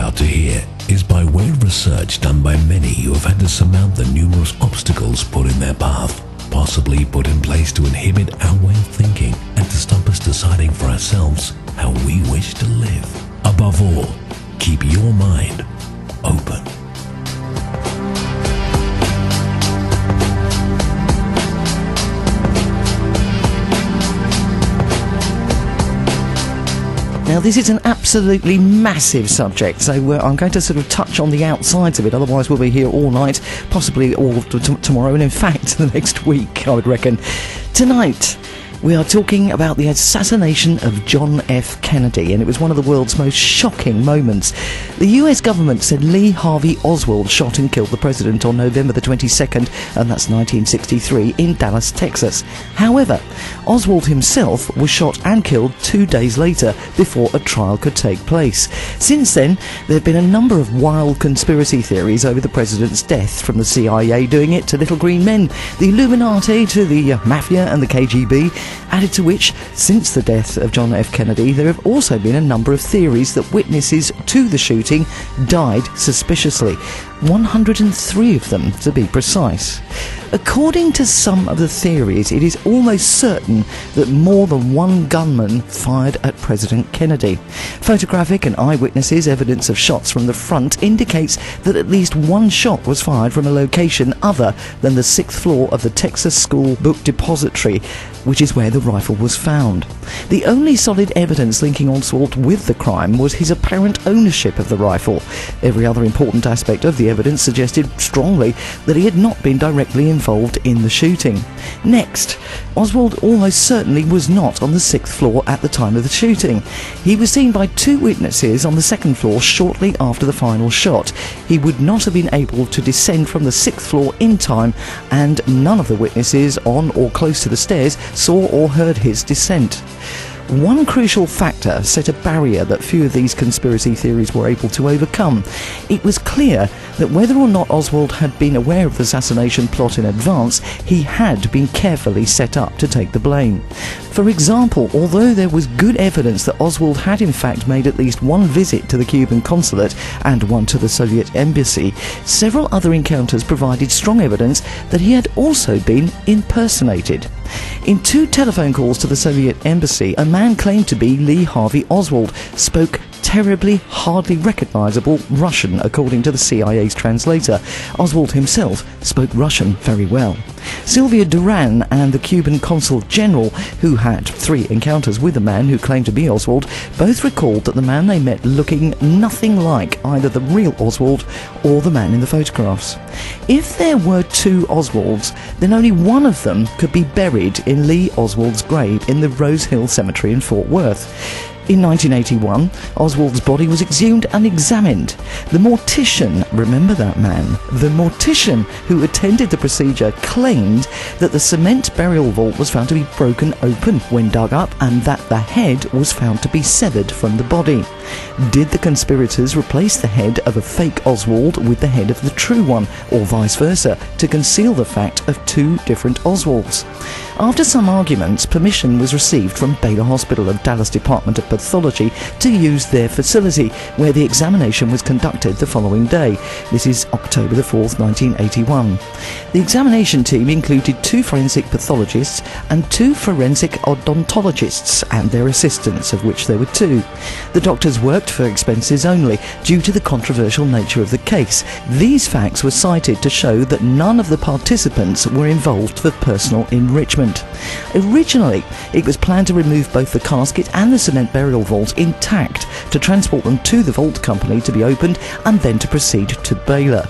about to hear is by way of research done by many who have had to surmount the numerous obstacles put in their path, possibly put in place to inhibit our way of thinking and to stop us deciding for ourselves how we wish to live. Above all, keep your mind open. Now, this is an absolutely massive subject, so I'm going to sort of touch on the outsides of it, otherwise we'll be here all night, possibly all tomorrow, and in fact the next week, I would reckon. Tonight, we are talking about the assassination of John F. Kennedy, and it was one of the world's most shocking moments. The US government said Lee Harvey Oswald shot and killed the president on November the 22nd, and that's 1963, in Dallas, Texas. However, Oswald himself was shot and killed 2 days later before a trial could take place. Since then, there have been a number of wild conspiracy theories over the president's death, from the CIA doing it to little green men, the Illuminati to the Mafia and the KGB. Added to which, since the death of John F. Kennedy, there have also been a number of theories that witnesses to the shooting died suspiciously. 103 of them, to be precise. According to some of the theories, it is almost certain that more than one gunman fired at President Kennedy. Photographic and eyewitnesses evidence of shots from the front indicates that at least one shot was fired from a location other than the 6th floor of the Texas School Book Depository, which is where the rifle was found. The only solid evidence linking Oswald with the crime was his apparent ownership of the rifle. Every other important aspect of the evidence suggested strongly that he had not been directly involved in the shooting. Next, Oswald almost certainly was not on the 6th floor at the time of the shooting. He was seen by 2 witnesses on the 2nd floor shortly after the final shot. He would not have been able to descend from the 6th floor in time, and none of the witnesses on or close to the stairs saw or heard his descent. One crucial factor set a barrier that few of these conspiracy theories were able to overcome. It was clear that whether or not Oswald had been aware of the assassination plot in advance, he had been carefully set up to take the blame. For example, although there was good evidence that Oswald had in fact made at least one visit to the Cuban consulate and one to the Soviet embassy, several other encounters provided strong evidence that he had also been impersonated. In 2 telephone calls to the Soviet embassy, a man claimed to be Lee Harvey Oswald spoke terribly, hardly recognisable Russian, according to the CIA's translator. Oswald himself spoke Russian very well. Sylvia Duran and the Cuban consul general, who had 3 encounters with the man who claimed to be Oswald, both recalled that the man they met looking nothing like either the real Oswald or the man in the photographs. If there were 2 Oswalds, then only one of them could be buried in Lee Oswald's grave in the Rose Hill Cemetery in Fort Worth. In 1981, Oswald's body was exhumed and examined. The mortician, remember that man? The mortician who attended the procedure claimed that the cement burial vault was found to be broken open when dug up and that the head was found to be severed from the body. Did the conspirators replace the head of a fake Oswald with the head of the true one, or vice versa, to conceal the fact of 2 different Oswalds? After some arguments, permission was received from Baylor Hospital of Dallas Department of Pathology to use their facility, where the examination was conducted the following day. This is October the 4th, 1981. The examination team included 2 forensic pathologists and 2 forensic odontologists and their assistants, of which there were 2. The doctors worked for expenses only due to the controversial nature of the case. These facts were cited to show that none of the participants were involved for personal enrichment. Originally, it was planned to remove both the casket and the cement burial vault intact, to transport them to the vault company to be opened and then to proceed to Baylor.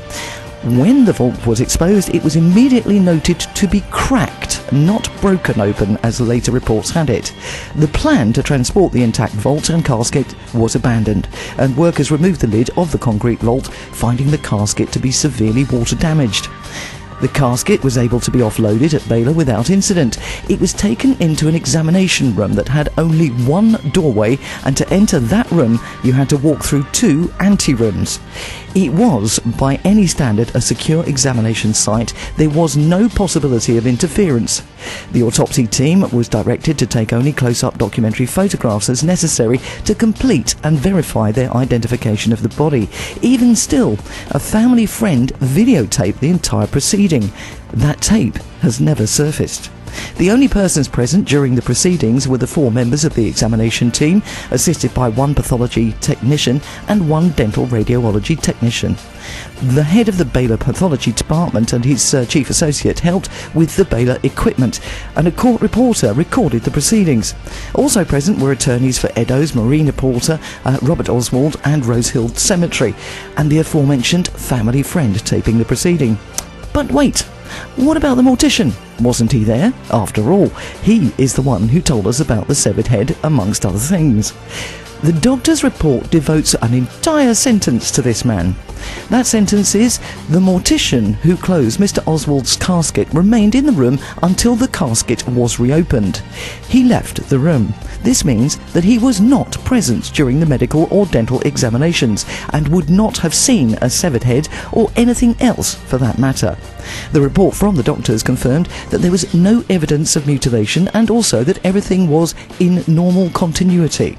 When the vault was exposed, it was immediately noted to be cracked, not broken open as later reports had it. The plan to transport the intact vault and casket was abandoned, and workers removed the lid of the concrete vault, finding the casket to be severely water damaged. The casket was able to be offloaded at Baylor without incident. It was taken into an examination room that had only one doorway, and to enter that room you had to walk through 2 anterooms. It was, by any standard, a secure examination site. There was no possibility of interference. The autopsy team was directed to take only close-up documentary photographs as necessary to complete and verify their identification of the body. Even still, a family friend videotaped the entire proceeding. That tape has never surfaced. The only persons present during the proceedings were the 4 members of the examination team, assisted by 1 pathology technician and 1 dental radiology technician. The head of the Baylor pathology department and his chief associate helped with the Baylor equipment, and a court reporter recorded the proceedings. Also present were attorneys for Eddowes, Marine reporter Robert Oswald and Rosehill Cemetery, and the aforementioned family friend taping the proceeding. But wait, what about the mortician? Wasn't he there? After all, he is the one who told us about the severed head, amongst other things. The doctor's report devotes an entire sentence to this man. That sentence is, the mortician who closed Mr. Oswald's casket remained in the room until the casket was reopened. He left the room. This means that he was not present during the medical or dental examinations and would not have seen a severed head or anything else for that matter. The report from the doctors confirmed that there was no evidence of mutilation and also that everything was in normal continuity.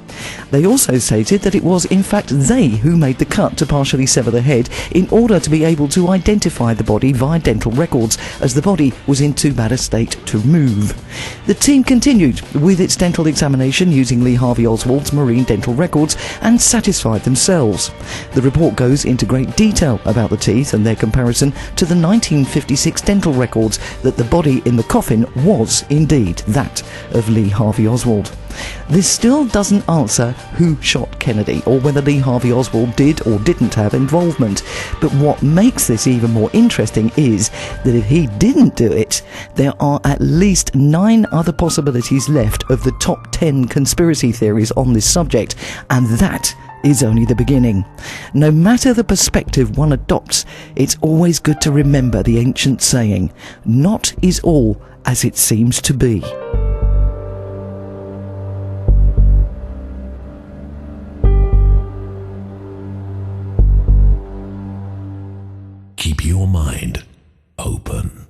They also stated that it was in fact they who made the cut to partially sever the head in order to be able to identify the body via dental records, as the body was in too bad a state to move. The team continued with its dental examination using Lee Harvey Oswald's marine dental records and satisfied themselves. The report goes into great detail about the teeth and their comparison to the 1956 dental records that the body in the coffin was indeed that of Lee Harvey Oswald. This still doesn't answer who shot Kennedy or whether Lee Harvey Oswald did or didn't have involvement, but what makes this even more interesting is that if he didn't do it, there are at least 9 other possibilities left of the top 10 conspiracy theories on this subject, and that is only the beginning. No matter the perspective one adopts, it's always good to remember the ancient saying, "Not is all as it seems to be." Keep your mind open.